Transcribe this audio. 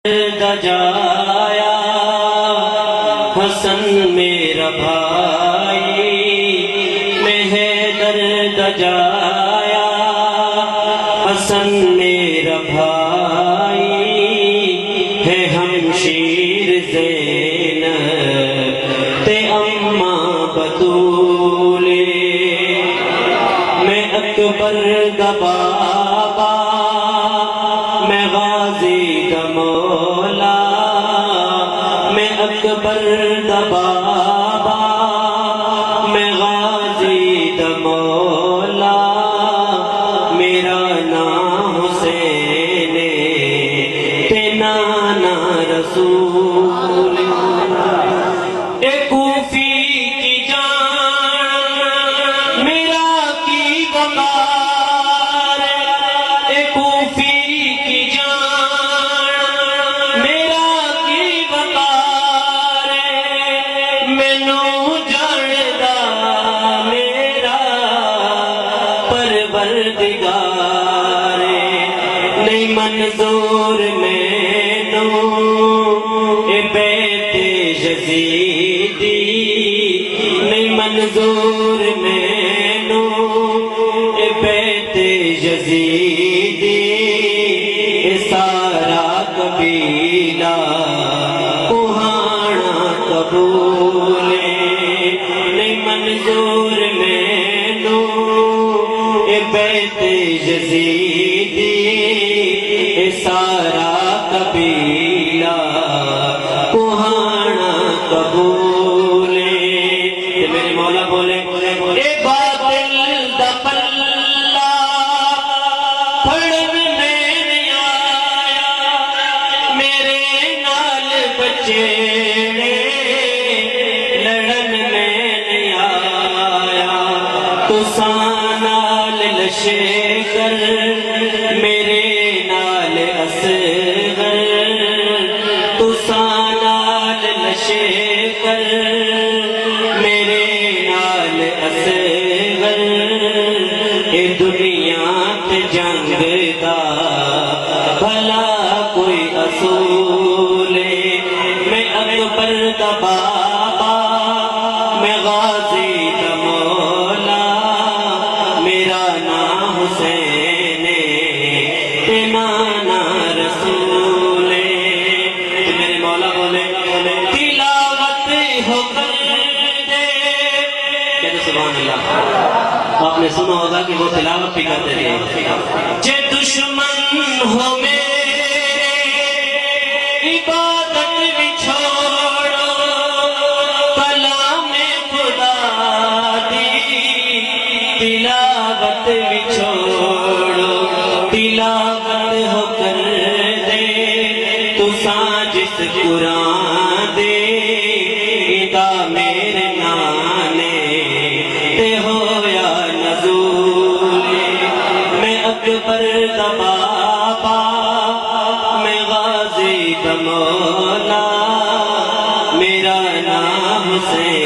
دجایا حسن میرا بھائی میں حیدر دجایا حسن میرا بھائی ہے ہمشیر زینب تے اماں بطولے میں اکبر دا بابا میں غازی دا مولا میں اکبر دا بابا میں غازی دا مولا میرا نام حسین تے نانا رسول اے کوفی کی جان میرا کی بقار اے کوفی کی جان میرا کی بقار مینوں جاندا میرا پروردگار نہیں منظور مینوں اے بیت یزیدی نہیں منظور مینوں اے بیت یزیدی اے سارا قبیلہ کوہانا قبول نہیں منظور مینوں اے بیت یزیدی اے سارا قبیلہ کوہانا قبول تے میرے مولا بولے اے باطل دا پلہ پھڑن میں نہیں آیا میرے نال بچے لڑن میں نہیں آیا تساں نال لشے کر میرے نال اصغر تساں نال لشے کر میرے نال اصغر اے دنیا تے جنگ دا بھلا کوئی اصول میں اکبر دا بابا میں غازی دا مولا میرا نام حسین تے نانا رسول میرے مولا بولے تلاوت ہو کر دے کہتے سبحان اللہ آپ نے سنا ہوگا کہ وہ تلاوت بھی کرتے تھے جے دشمن ہو میرے عبادت بھی چھوڑو کلام خدا دی تلاوت بھی چھوڑو تلاوت ہو کر دے تساں جس قرآن دے ادا میرے نانے تے ہویا نزول میں اکبر دا بابا میں غازی دا مولا میرا نام حسین